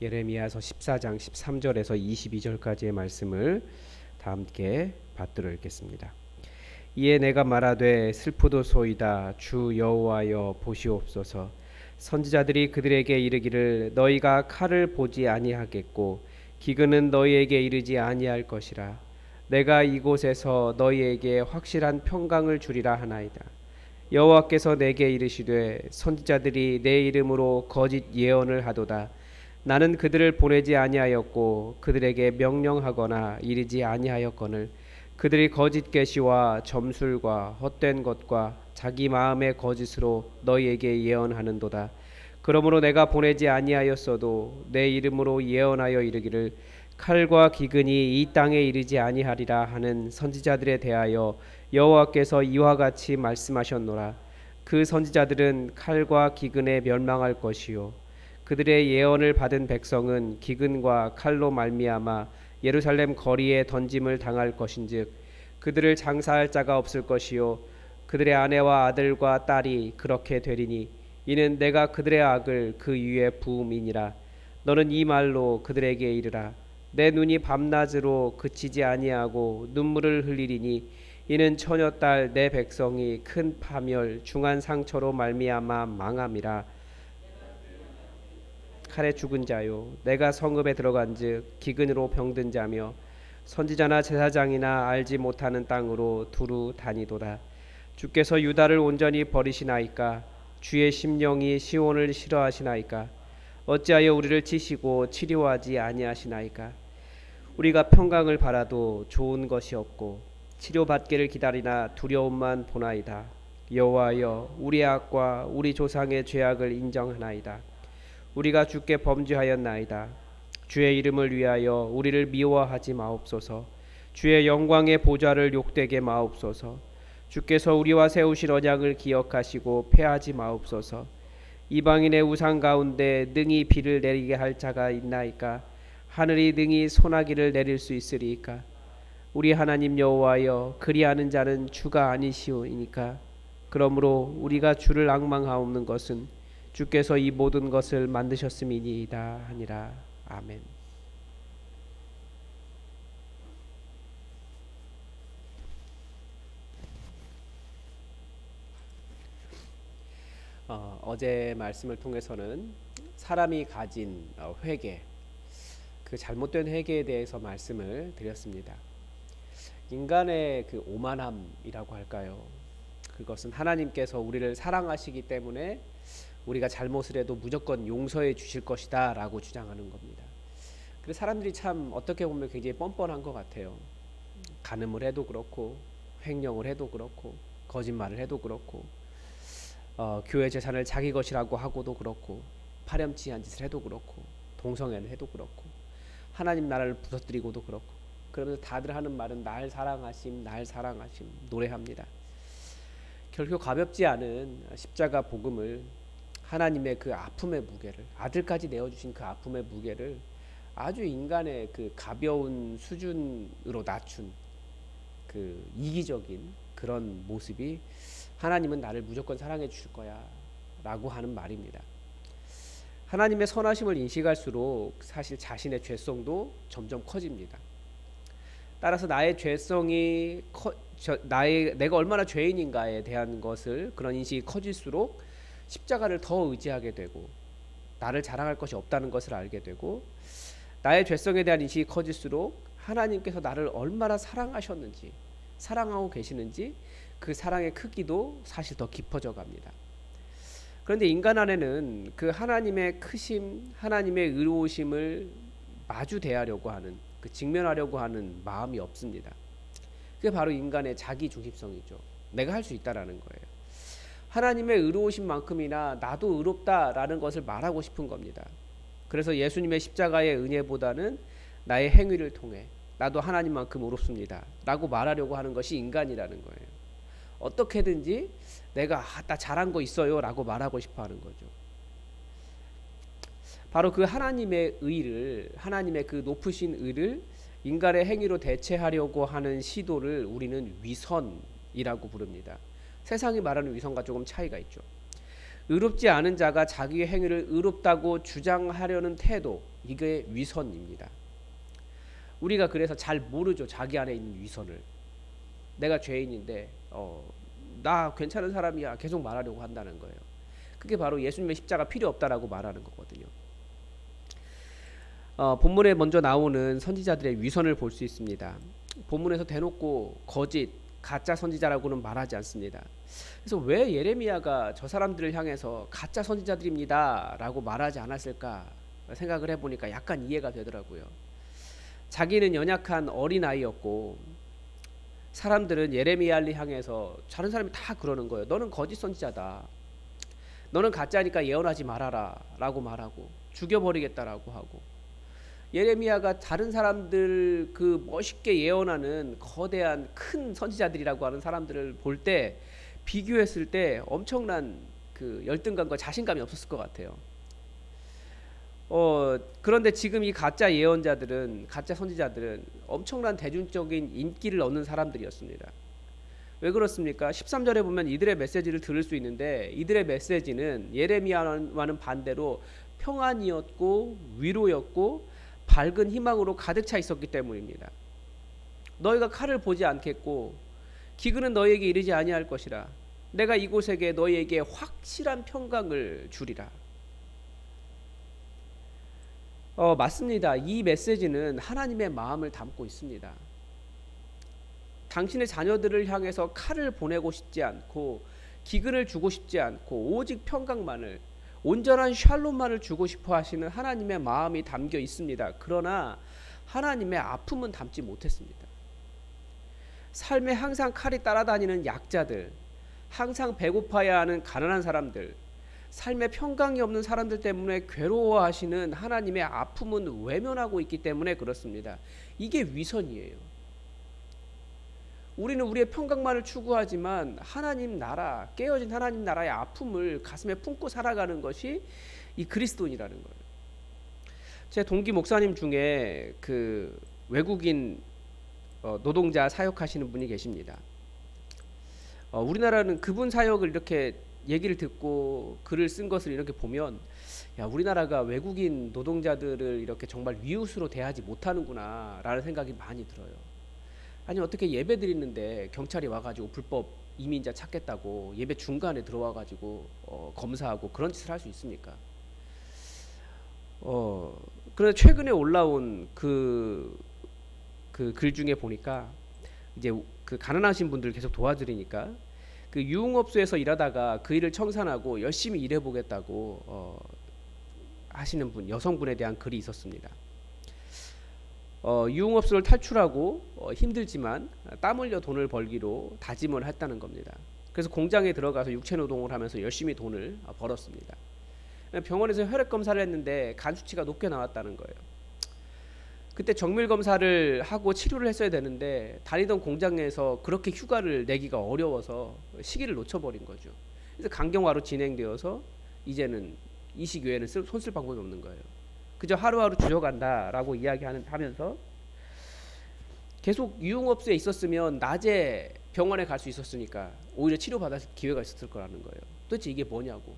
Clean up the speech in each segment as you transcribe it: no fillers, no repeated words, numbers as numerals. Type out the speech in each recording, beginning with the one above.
예레미야서 14장 13절에서 22절까지의 말씀을 다 함께 받들어 읽겠습니다. 이에 내가 말하되 슬프도소이다. 주 여호와여 보시옵소서. 선지자들이 그들에게 이르기를 너희가 칼을 보지 아니하겠고 기근은 너희에게 이르지 아니할 것이라. 내가 이곳에서 너희에게 확실한 평강을 주리라 하나이다. 여호와께서 내게 이르시되 선지자들이 내 이름으로 거짓 예언을 하도다. 나는 그들을 보내지 아니하였고 그들에게 명령하거나 이르지 아니하였거늘 그들이 거짓 계시와 점술과 헛된 것과 자기 마음의 거짓으로 너희에게 예언하는도다. 그러므로 내가 보내지 아니하였어도 내 이름으로 예언하여 이르기를 칼과 기근이 이 땅에 이르지 아니하리라 하는 선지자들에 대하여 여호와께서 이와 같이 말씀하셨노라. 그 선지자들은 칼과 기근에 멸망할 것이요 그들의 예언을 받은 백성은 기근과 칼로 말미암아 예루살렘 거리에 던짐을 당할 것인즉 그들을 장사할 자가 없을 것이요 그들의 아내와 아들과 딸이 그렇게 되리니 이는 내가 그들의 악을 그 위에 부음이니라. 너는 이 말로 그들에게 이르라. 내 눈이 밤낮으로 그치지 아니하고 눈물을 흘리리니 이는 처녀딸 내 백성이 큰 파멸 중한 상처로 말미암아 망함이라. 칼에 죽은 자요 내가 성읍에 들어간즉 기근으로 병든 자며 선지자나 제사장이나 알지 못하는 땅으로 두루 다니도다. 주께서 유다를 온전히 버리시나이까? 주의 심령이 시온을 싫어하시나이까? 어찌하여 우리를 치시고 치료하지 아니하시나이까? 우리가 평강을 바라도 좋은 것이 없고 치료받기를 기다리나 두려움만 보나이다. 여호와여 우리의 악과 우리 조상의 죄악을 인정하나이다. 우리가 주께 범죄하였나이다. 주의 이름을 위하여 우리를 미워하지 마옵소서. 주의 영광의 보좌를 욕되게 마옵소서. 주께서 우리와 세우신 언약을 기억하시고 패하지 마옵소서. 이방인의 우상 가운데 능히 비를 내리게 할 자가 있나이까? 하늘이 능히 소나기를 내릴 수 있으리이까? 우리 하나님 여호와여 그리하는 자는 주가 아니시오니까. 그러므로 우리가 주를 앙망하옵는 것은 주께서 이 모든 것을 만드셨음이니이다 하니라. 아멘. 어제 말씀을 통해서는 사람이 가진 회개, 그 잘못된 회개에 대해서 말씀을 드렸습니다. 인간의 그 오만함이라고 할까요? 그것은 하나님께서 우리를 사랑하시기 때문에 우리가 잘못을 해도 무조건 용서해 주실 것이다 라고 주장하는 겁니다. 그래서 사람들이 참 어떻게 보면 굉장히 뻔뻔한 것 같아요. 간음을 해도 그렇고 횡령을 해도 그렇고 거짓말을 해도 그렇고 교회 재산을 자기 것이라고 하고도 그렇고 파렴치한 짓을 해도 그렇고 동성애를 해도 그렇고 하나님 나라를 부서뜨리고도 그렇고 그러면서 다들 하는 말은 날 사랑하심 날 사랑하심 노래합니다. 결코 가볍지 않은 십자가 복음을 하나님의 그 아픔의 무게를 아들까지 내어주신 그 아픔의 무게를 아주 인간의 그 가벼운 수준으로 낮춘 그 이기적인 그런 모습이 하나님은 나를 무조건 사랑해 주실 거야 라고 하는 말입니다. 하나님의 선하심을 인식할수록 사실 자신의 죄성도 점점 커집니다. 따라서 나의 죄성이 내가 얼마나 죄인인가에 대한 것을 그런 인식이 커질수록 십자가를 더 의지하게 되고 나를 자랑할 것이 없다는 것을 알게 되고 나의 죄성에 대한 인식이 커질수록 하나님께서 나를 얼마나 사랑하셨는지 사랑하고 계시는지 그 사랑의 크기도 사실 더 깊어져 갑니다. 그런데 인간 안에는 그 하나님의 크심 하나님의 의로우심을 마주 대하려고 하는 그 직면하려고 하는 마음이 없습니다. 그게 바로 인간의 자기중심성이죠. 내가 할 수 있다라는 거예요. 하나님의 의로우신 만큼이나 나도 의롭다라는 것을 말하고 싶은 겁니다. 그래서 예수님의 십자가의 은혜보다는 나의 행위를 통해 나도 하나님만큼 의롭습니다 라고 말하려고 하는 것이 인간이라는 거예요. 어떻게든지 내가 나 잘한 거 있어요 라고 말하고 싶어 하는 거죠. 바로 그 하나님의 의를 하나님의 그 높으신 의를 인간의 행위로 대체하려고 하는 시도를 우리는 위선이라고 부릅니다. 세상이 말하는 위선과 조금 차이가 있죠. 의롭지 않은 자가 자기의 행위를 의롭다고 주장하려는 태도, 이게 위선입니다. 우리가 그래서 잘 모르죠. 자기 안에 있는 위선을. 내가 죄인인데 나 괜찮은 사람이야 계속 말하려고 한다는 거예요. 그게 바로 예수님의 십자가 필요 없다라고 말하는 거거든요. 본문에 먼저 나오는 선지자들의 위선을 볼 수 있습니다. 본문에서 대놓고 거짓, 가짜 선지자라고는 말하지 않습니다. 그래서 왜 예레미야가 저 사람들을 향해서 가짜 선지자들입니다 라고 말하지 않았을까 생각을 해보니까 약간 이해가 되더라고요. 자기는 연약한 어린아이였고 사람들은 예레미야를 향해서 다른 사람이 다 그러는 거예요. 너는 거짓 선지자다. 너는 가짜니까 예언하지 말아라 라고 말하고 죽여버리겠다라고 하고, 예레미야가 다른 사람들 그 멋있게 예언하는 거대한 큰 선지자들이라고 하는 사람들을 볼 때 비교했을 때 엄청난 그 열등감과 자신감이 없었을 것 같아요. 그런데 지금 이 가짜 예언자들은, 가짜 선지자들은 엄청난 대중적인 인기를 얻는 사람들이었습니다. 왜 그렇습니까? 13절에 보면 이들의 메시지를 들을 수 있는데 이들의 메시지는 예레미야와는 반대로 평안이었고 위로였고 밝은 희망으로 가득 차 있었기 때문입니다. 너희가 칼을 보지 않겠고 기근은 너희에게 이르지 아니할 것이라. 내가 이곳에게 너희에게 확실한 평강을 주리라. 맞습니다. 이 메시지는 하나님의 마음을 담고 있습니다. 당신의 자녀들을 향해서 칼을 보내고 싶지 않고 기근을 주고 싶지 않고 오직 평강만을, 온전한 샬롬만을 주고 싶어 하시는 하나님의 마음이 담겨 있습니다. 그러나 하나님의 아픔은 담지 못했습니다. 삶에 항상 칼이 따라다니는 약자들, 항상 배고파야 하는 가난한 사람들, 삶에 평강이 없는 사람들 때문에 괴로워하시는 하나님의 아픔은 외면하고 있기 때문에 그렇습니다. 이게 위선이에요. 우리는 우리의 평강만을 추구하지만 하나님 나라, 깨어진 하나님 나라의 아픔을 가슴에 품고 살아가는 것이 이 그리스도인이라는 거예요. 제 동기 목사님 중에 그 외국인 노동자 사역하시는 분이 계십니다. 우리나라는 그분 사역을 이렇게 얘기를 듣고 글을 쓴 것을 이렇게 보면, 야, 우리나라가 외국인 노동자들을 이렇게 정말 위웃으로 대하지 못하는구나 라는 생각이 많이 들어요. 아니 어떻게 예배 드리는데 경찰이 와가지고 불법 이민자 찾겠다고 예배 중간에 들어와가지고 검사하고 그런 짓을 할 수 있습니까? 그래서 최근에 올라온 그 글 중에 보니까 이제 그 가난하신 분들 계속 도와드리니까 그 유흥업소에서 일하다가 그 일을 청산하고 열심히 일해보겠다고 하시는 분, 여성분에 대한 글이 있었습니다. 유흥업소를 탈출하고 힘들지만 땀 흘려 돈을 벌기로 다짐을 했다는 겁니다. 그래서 공장에 들어가서 육체노동을 하면서 열심히 돈을 벌었습니다. 병원에서 혈액 검사를 했는데 간 수치가 높게 나왔다는 거예요. 그때 정밀 검사를 하고 치료를 했어야 되는데 다니던 공장에서 그렇게 휴가를 내기가 어려워서 시기를 놓쳐버린 거죠. 그래서 간경화로 진행되어서 이제는 이 시기에는 손 쓸 방법이 없는 거예요. 그저 하루하루 죽어간다라고 이야기하면서 계속 유흥업소에 있었으면 낮에 병원에 갈 수 있었으니까 오히려 치료받을 기회가 있었을 거라는 거예요. 도대체 이게 뭐냐고.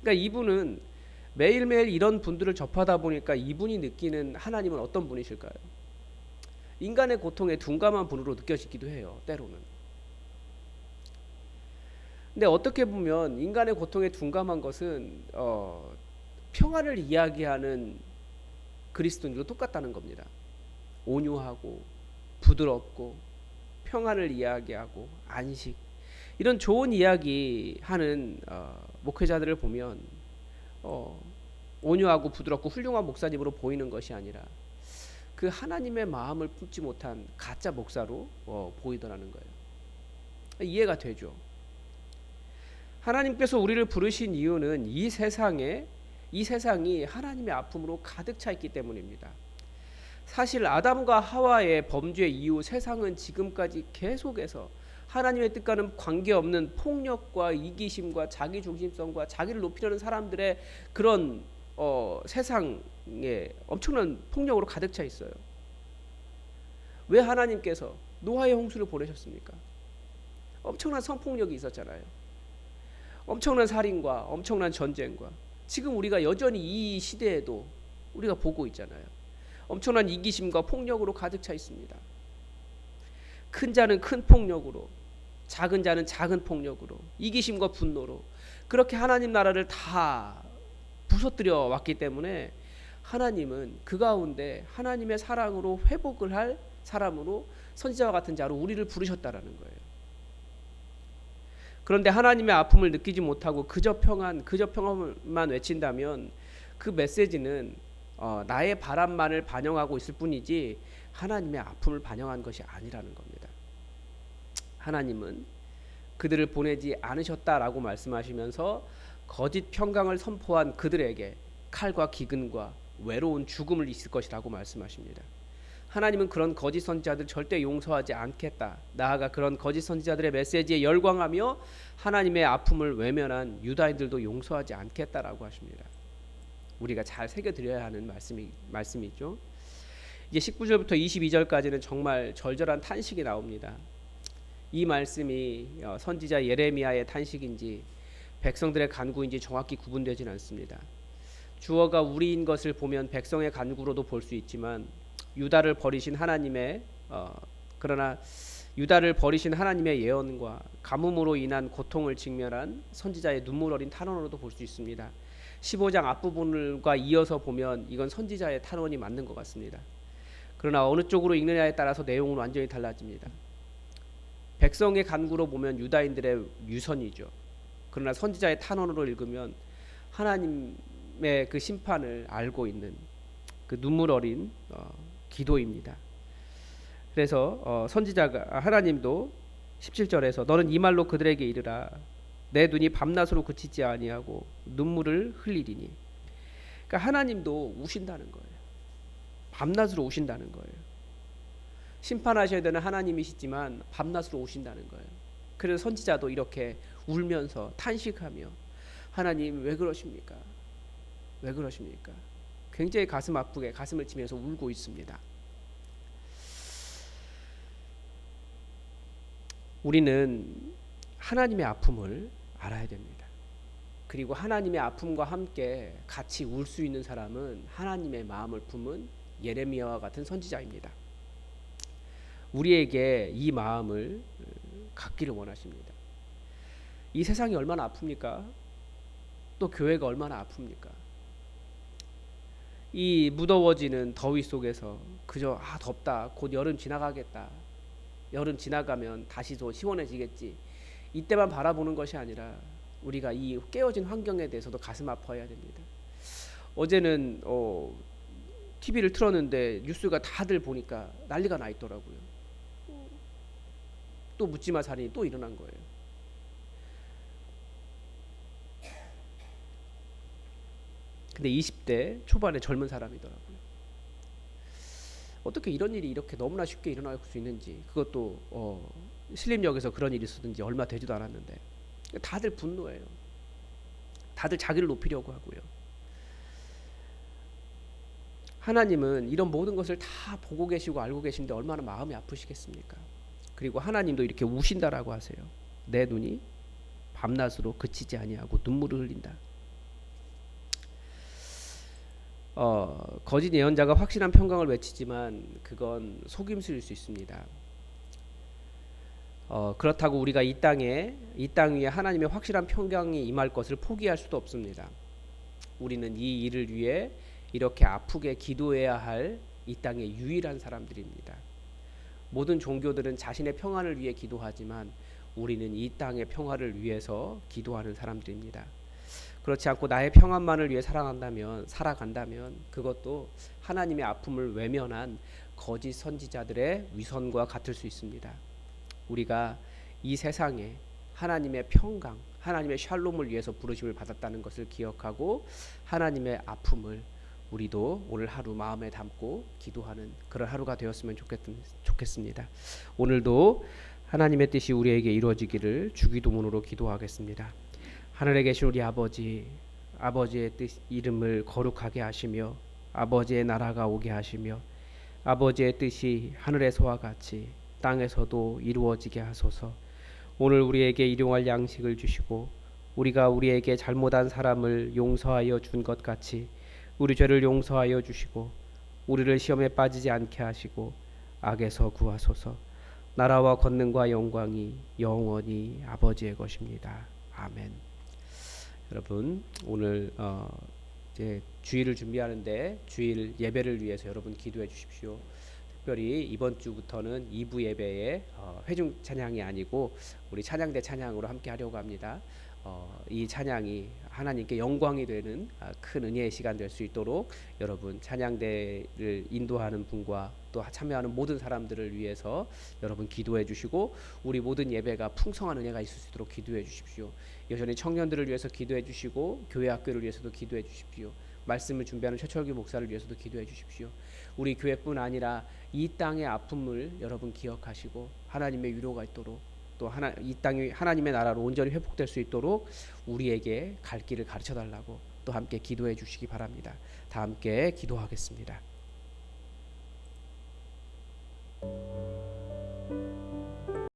그러니까 이분은 매일매일 이런 분들을 접하다 보니까 이분이 느끼는 하나님은 어떤 분이실까요? 인간의 고통에 둔감한 분으로 느껴지기도 해요, 때로는. 근데 어떻게 보면 인간의 고통에 둔감한 것은 평안을 이야기하는 그리스도인들도 똑같다는 겁니다. 온유하고 부드럽고 평안을 이야기하고 안식, 이런 좋은 이야기하는 목회자들을 보면 온유하고 부드럽고 훌륭한 목사님으로 보이는 것이 아니라 그 하나님의 마음을 품지 못한 가짜 목사로 보이더라는 거예요. 이해가 되죠. 하나님께서 우리를 부르신 이유는 이 세상이 하나님의 아픔으로 가득 차 있기 때문입니다. 사실 아담과 하와의 범죄 이후 세상은 지금까지 계속해서 하나님의 뜻과는 관계없는 폭력과 이기심과 자기중심성과 자기를 높이려는 사람들의 그런 세상에 엄청난 폭력으로 가득 차 있어요. 왜 하나님께서 노아의 홍수를 보내셨습니까? 엄청난 성폭력이 있었잖아요. 엄청난 살인과 엄청난 전쟁과 지금 우리가 여전히 이 시대에도 우리가 보고 있잖아요. 엄청난 이기심과 폭력으로 가득 차 있습니다. 큰 자는 큰 폭력으로, 작은 자는 작은 폭력으로, 이기심과 분노로 그렇게 하나님 나라를 다 부서뜨려 왔기 때문에 하나님은 그 가운데 하나님의 사랑으로 회복을 할 사람으로 선지자와 같은 자로 우리를 부르셨다라는 거예요. 그런데 하나님의 아픔을 느끼지 못하고 그저 평안만 외친다면 그 메시지는 나의 바람만을 반영하고 있을 뿐이지 하나님의 아픔을 반영한 것이 아니라는 겁니다. 하나님은 그들을 보내지 않으셨다라고 말씀하시면서 거짓 평강을 선포한 그들에게 칼과 기근과 외로운 죽음을 있을 것이라고 말씀하십니다. 하나님은 그런 거짓 선지자들 절대 용서하지 않겠다. 나아가 그런 거짓 선지자들의 메시지에 열광하며 하나님의 아픔을 외면한 유다인들도 용서하지 않겠다라고 하십니다. 우리가 잘 새겨드려야 하는 말씀이죠. 이제 19절부터 22절까지는 정말 절절한 탄식이 나옵니다. 이 말씀이 선지자 예레미야의 탄식인지 백성들의 간구인지 정확히 구분되지는 않습니다. 주어가 우리인 것을 보면 백성의 간구로도 볼 수 있지만 유다를 버리신 하나님의 예언과 가뭄으로 인한 고통을 직면한 선지자의 눈물 어린 탄원으로도 볼 수 있습니다. 15장 앞부분과 이어서 보면 이건 선지자의 탄원이 맞는 것 같습니다. 그러나 어느 쪽으로 읽느냐에 따라서 내용은 완전히 달라집니다. 백성의 간구로 보면 유다인들의 유선이죠. 그러나 선지자의 탄원으로 읽으면 하나님의 그 심판을 알고 있는 그 눈물 어린 기도입니다. 그래서 선지자가 하나님도 17절에서 너는 이 말로 그들에게 이르라 내 눈이 밤낮으로 그치지 아니하고 눈물을 흘리리니. 그러니까 하나님도 우신다는 거예요. 밤낮으로 우신다는 거예요. 심판하셔야 되는 하나님이시지만 밤낮으로 오신다는 거예요. 그래서 선지자도 이렇게 울면서 탄식하며 하나님 왜 그러십니까? 왜 그러십니까? 굉장히 가슴 아프게 가슴을 치면서 울고 있습니다. 우리는 하나님의 아픔을 알아야 됩니다. 그리고 하나님의 아픔과 함께 같이 울 수 있는 사람은 하나님의 마음을 품은 예레미야와 같은 선지자입니다. 우리에게 이 마음을 갖기를 원하십니다. 이 세상이 얼마나 아픕니까? 또 교회가 얼마나 아픕니까? 이 무더워지는 더위 속에서 그저 덥다, 곧 여름 지나가겠다, 여름 지나가면 다시 더 시원해지겠지, 이때만 바라보는 것이 아니라 우리가 이 깨어진 환경에 대해서도 가슴 아파해야 됩니다. 어제는 TV를 틀었는데 뉴스가 다들 보니까 난리가 나 있더라고요. 또 묻지마 살인이 또 일어난 거예요. 근데 20대 초반의 젊은 사람이더라고요. 어떻게 이런 일이 이렇게 너무나 쉽게 일어날 수 있는지, 그것도 신림역에서 그런 일이 있었는지 얼마 되지도 않았는데 다들 분노해요. 다들 자기를 높이려고 하고요. 하나님은 이런 모든 것을 다 보고 계시고 알고 계신데 얼마나 마음이 아프시겠습니까? 그리고 하나님도 이렇게 우신다라고 하세요. 내 눈이 밤낮으로 그치지 아니하고 눈물을 흘린다. 거짓 예언자가 확실한 평강을 외치지만 그건 속임수일 수 있습니다. 그렇다고 우리가 이 땅 위에 하나님의 확실한 평강이 임할 것을 포기할 수도 없습니다. 우리는 이 일을 위해 이렇게 아프게 기도해야 할 이 땅의 유일한 사람들입니다. 모든 종교들은 자신의 평안을 위해 기도하지만 우리는 이 땅의 평화를 위해서 기도하는 사람들입니다. 그렇지 않고 나의 평안만을 위해 살아간다면 그것도 하나님의 아픔을 외면한 거짓 선지자들의 위선과 같을 수 있습니다. 우리가 이 세상에 하나님의 평강, 하나님의 샬롬을 위해서 부르심을 받았다는 것을 기억하고 하나님의 아픔을 우리도 오늘 하루 마음에 담고 기도하는 그런 하루가 되었으면 좋겠습니다. 오늘도 하나님의 뜻이 우리에게 이루어지기를 주기도문으로 기도하겠습니다. 하늘에 계신 우리 아버지, 아버지의 이름을 거룩하게 하시며 아버지의 나라가 오게 하시며 아버지의 뜻이 하늘에서와 같이 땅에서도 이루어지게 하소서. 오늘 우리에게 일용할 양식을 주시고 우리가 우리에게 잘못한 사람을 용서하여 준 것 같이 우리 죄를 용서하여 주시고 우리를 시험에 빠지지 않게 하시고 악에서 구하소서. 나라와 권능과 영광이 영원히 아버지의 것입니다. 아멘. 여러분 오늘 이제 주일을 준비하는데 주일 예배를 위해서 여러분 기도해 주십시오. 특별히 이번 주부터는 2부 예배에 회중 찬양이 아니고 우리 찬양대 찬양으로 함께 하려고 합니다. 이 찬양이 하나님께 영광이 되는 큰 은혜의 시간 될 수 있도록 여러분 찬양대를 인도하는 분과 또 참여하는 모든 사람들을 위해서 여러분 기도해 주시고 우리 모든 예배가 풍성한 은혜가 있을 수 있도록 기도해 주십시오. 여전히 청년들을 위해서 기도해 주시고 교회 학교를 위해서도 기도해 주십시오. 말씀을 준비하는 최철규 목사를 위해서도 기도해 주십시오. 우리 교회뿐 아니라 이 땅의 아픔을 여러분 기억하시고 하나님의 위로가 있도록 또 이 땅이 하나님의 나라로 온전히 회복될 수 있도록 우리에게 갈 길을 가르쳐 달라고 또 함께 기도해 주시기 바랍니다. 다 함께 기도하겠습니다.